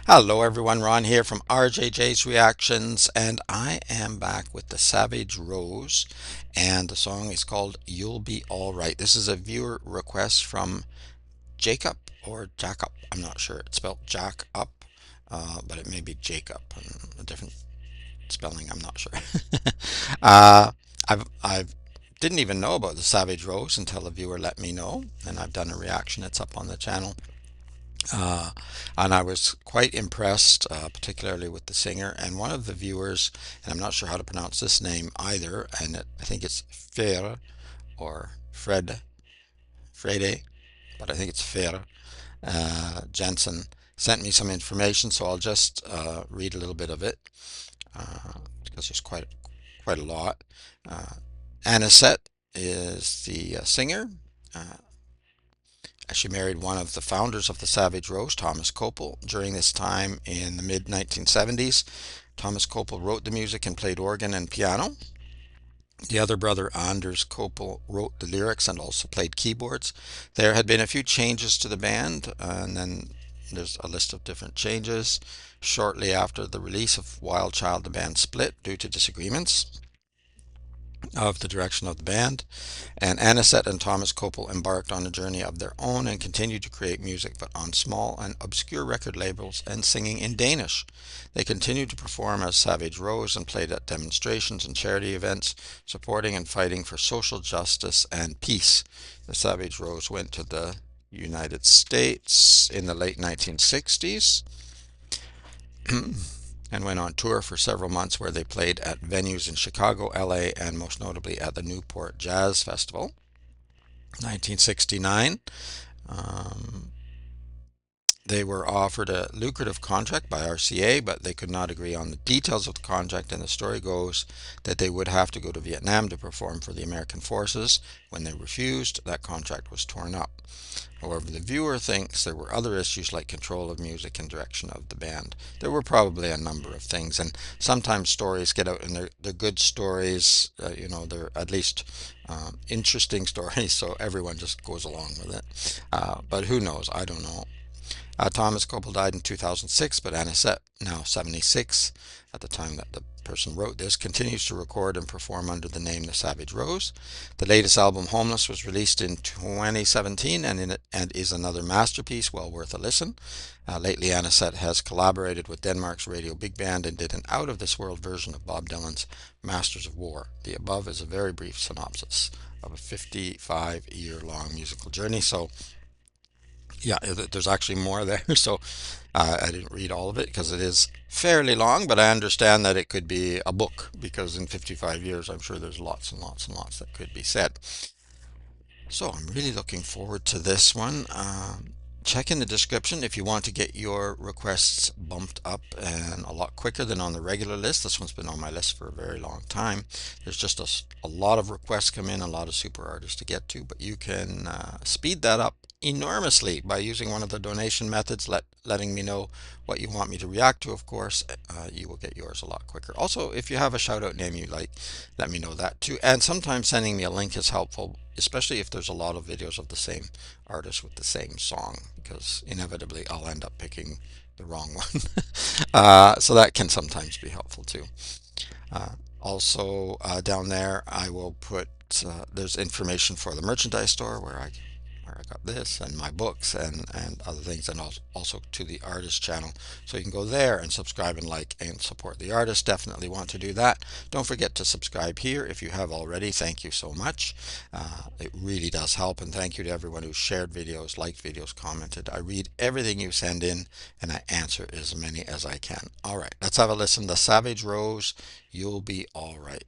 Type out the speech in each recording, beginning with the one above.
Hello everyone, Ron here from RJJ's Reactions, and I am back with the Savage Rose, and the song is called You'll Be Alright. This is a viewer request from Jacob or Jacob. I'm not sure. It's spelled Jack up, but it may be Jacob, a different spelling. I'm not sure. uh, I've didn't even know about the Savage Rose until the viewer let me know, and I've done a reaction. It's up on the channel. Uh, and I was quite impressed, particularly with the singer. And one of the viewers, and I'm not sure how to pronounce this name either, and I think it's Fer or Frede, but I think it's Fer Jensen, sent me some information, so I'll just read a little bit of it because there's quite a lot. Uh, Anisette is the singer. Uh, She married one of the founders of the Savage Rose, Thomas Copel. During this time in the mid 1970s, Thomas Copel wrote the music and played organ and piano. The other brother, Anders Copel, wrote the lyrics and also played keyboards. There had been a few changes to the band, and then there's a list of different changes. Shortly after the release of Wild Child, the band split due to disagreements of the direction of the band, and Anisette and Thomas Copel embarked on a journey of their own and continued to create music, but on small and obscure record labels and singing in Danish. They continued to perform as Savage Rose and played at demonstrations and charity events, supporting and fighting for social justice and peace. The Savage Rose went to the United States in the late 1960s and went on tour for several months where they played at venues in Chicago, LA, and most notably at the Newport Jazz Festival. 1969, um, they were offered a lucrative contract by RCA, but they could not agree on the details of the contract, and the story goes that they would have to go to Vietnam to perform for the American forces. When they refused, that contract was torn up. However, the viewer thinks there were other issues like control of music and direction of the band. There were probably a number of things, and sometimes stories get out and they're good stories, they're at least interesting stories, so everyone just goes along with it. But who knows? I don't know. Thomas Copel died in 2006, but Anisette, now 76 at the time that the person wrote this, continues to record and perform under the name The Savage Rose. The latest album, Homeless, was released in 2017 and is another masterpiece, well worth a listen. Lately, Anisette has collaborated with Denmark's Radio Big Band and did an out-of-this-world version of Bob Dylan's Masters of War. The above is a very brief synopsis of a 55-year-long musical journey, so yeah, there's actually more there. So I didn't read all of it because it is fairly long, but I understand that it could be a book because in 55 years, I'm sure there's lots and lots and lots that could be said. So I'm really looking forward to this one. Check in the description if you want to get your requests bumped up and a lot quicker than on the regular list. This one's been on my list for a very long time. There's just a lot of requests come in, a lot of super artists to get to, but you can speed that up enormously by using one of the donation methods, letting me know what you want me to react to, of course. You will get yours a lot quicker. Also, if you have a shout out name you like, let me know that too. And sometimes sending me a link is helpful, especially if there's a lot of videos of the same artist with the same song, because inevitably I'll end up picking the wrong one. So that can sometimes be helpful too. Also, down there I will put there's information for the merchandise store where I got this and my books and other things, and also to the artist channel. So you can go there and subscribe and like and support the artist. Definitely want to do that. Don't forget to subscribe here if you have already. Thank you so much. It really does help, and thank you to everyone who shared videos, liked videos, commented. I read everything you send in and I answer as many as I can. All right, let's have a listen. The Savage Rose, You'll Be All Right.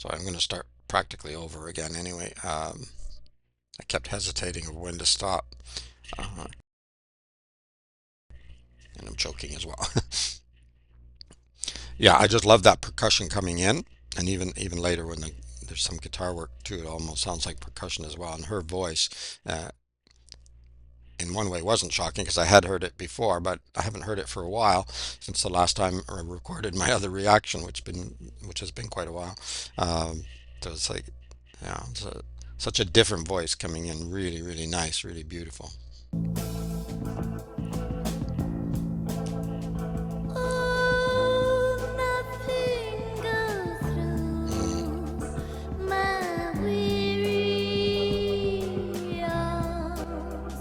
So I'm going to start practically over again anyway. I kept hesitating of when to stop, uh, and I'm choking as well. Yeah, I just love that percussion coming in, and even later when there's some guitar work too, it almost sounds like percussion as well. And her voice, uh, in one way, wasn't shocking because I had heard it before, but I haven't heard it for a while since the last time I recorded my other reaction, which has been quite a while. Um, so it's like, yeah, such a different voice coming in, really, really nice, really beautiful. Oh, nothing goes Mm, through my weary arms.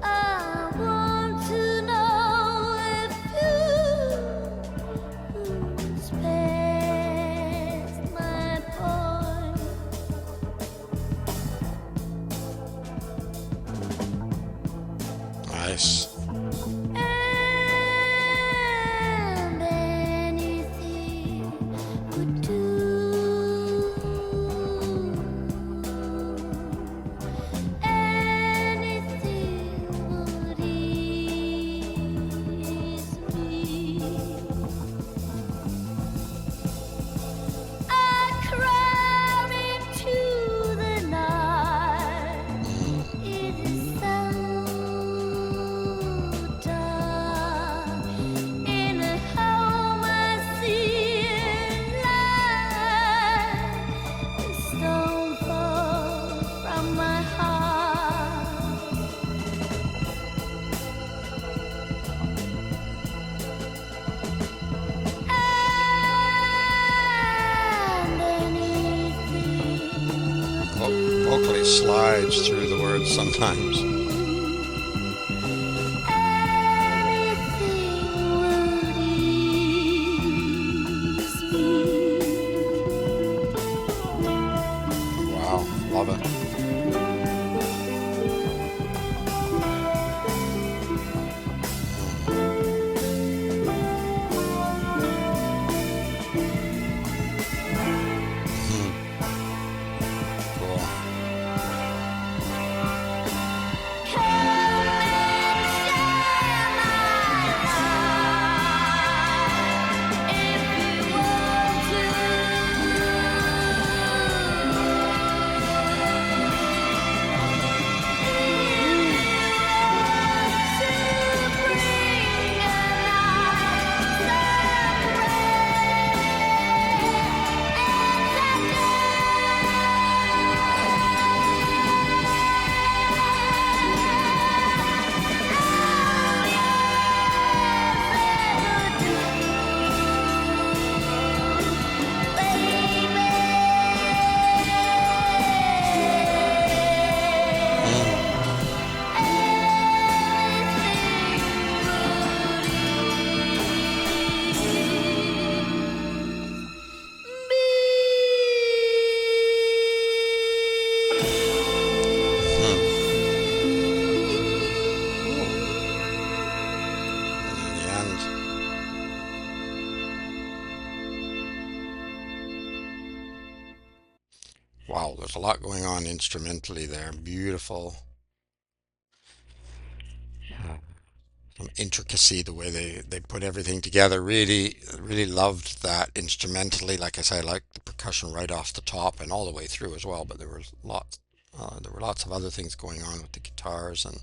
I want to know if you spares my point. nice. And anything would do. Anything would ease me. I crawl into the night. Mm, It is so dark. In a home I see light. A stone falls from my heart. And anything would vocally slides through the words sometimes. anything would ease Wow, love it. Mm, mhm, cool. Come and share my life if you want to. Mm, hmm. And in the end, wow, there's a lot going on instrumentally there. Beautiful. Some intricacy, the way they put everything together. Really, really loved that instrumentally. Like I say, I liked the percussion right off the top and all the way through as well. But there were lots of other things going on with the guitars, and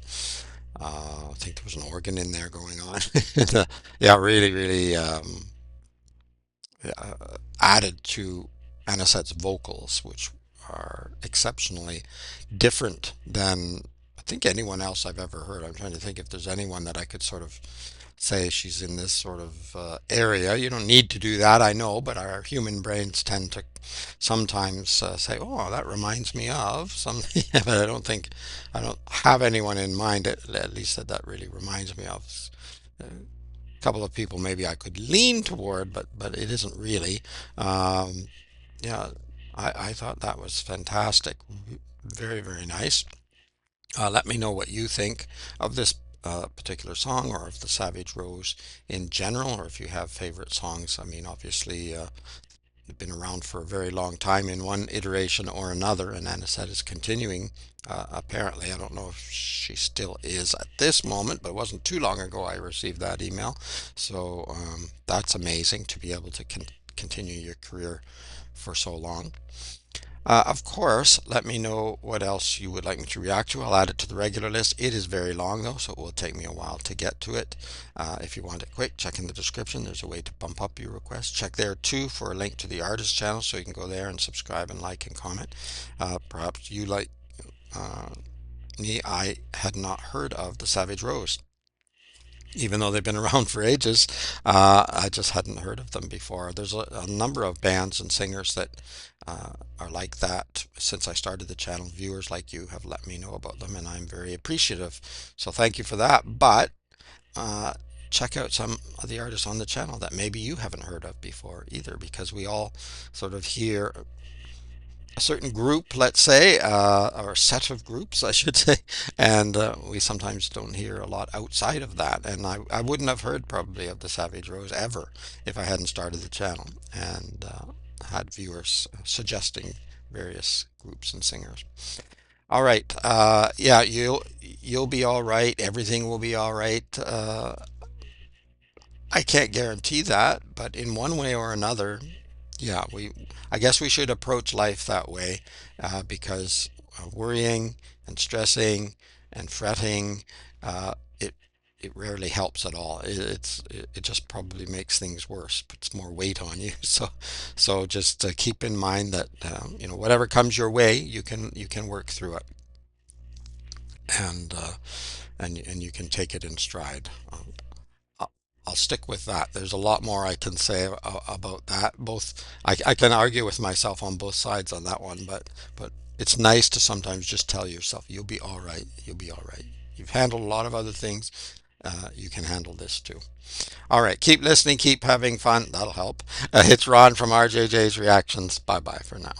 I think there was an organ in there going on. And, yeah, really, really added to Anisette's vocals, which are exceptionally different than I think anyone else I've ever heard. I'm trying to think if there's anyone that I could sort of say she's in this sort of area. You don't need to do that, I know, but our human brains tend to sometimes say, "Oh, that reminds me of something," but I don't have anyone in mind at least that really reminds me of. A couple of people maybe I could lean toward, but it isn't really. Um, yeah, I thought that was fantastic. Very, very nice. Let me know what you think of this particular song or of the Savage Rose in general, or if you have favorite songs. I mean, obviously, been around for a very long time in one iteration or another, and Anisette is continuing. Apparently, I don't know if she still is at this moment, but it wasn't too long ago I received that email. So that's amazing to be able to continue your career for so long. Of course, let me know what else you would like me to react to. I'll add it to the regular list. It is very long though, so it will take me a while to get to it. If you want it quick, check in the description. There's a way to bump up your request. Check there too for a link to the artist channel so you can go there and subscribe and like and comment. Perhaps you like uh, me, I had not heard of the Savage Rose. Even though they've been around for ages, I just hadn't heard of them before. There's a number of bands and singers that are like that since I started the channel. Viewers like you have let me know about them, and I'm very appreciative. So thank you for that. But uh, check out some of the artists on the channel that maybe you haven't heard of before either, because we all sort of hear a certain group, let's say, or a set of groups, I should say, and we sometimes don't hear a lot outside of that. And I wouldn't have heard probably of the Savage Rose ever if I hadn't started the channel and had viewers suggesting various groups and singers. All right, yeah, you'll be all right. Everything will be all right. I can't guarantee that, but in one way or another, yeah, I guess we should approach life that way, because worrying and stressing and fretting, it rarely helps at all. It just probably makes things worse, puts more weight on you. So just keep in mind that whatever comes your way, you can work through it, and and you can take it in stride. I'll I'll stick with that. There's a lot more I can say about that. I can argue with myself on both sides on that one, but it's nice to sometimes just tell yourself, you'll be all right. You'll be all right. You've handled a lot of other things. You can handle this too. All right, keep listening, keep having fun. That'll help. It's Ron from RJJ's Reactions. Bye bye for now.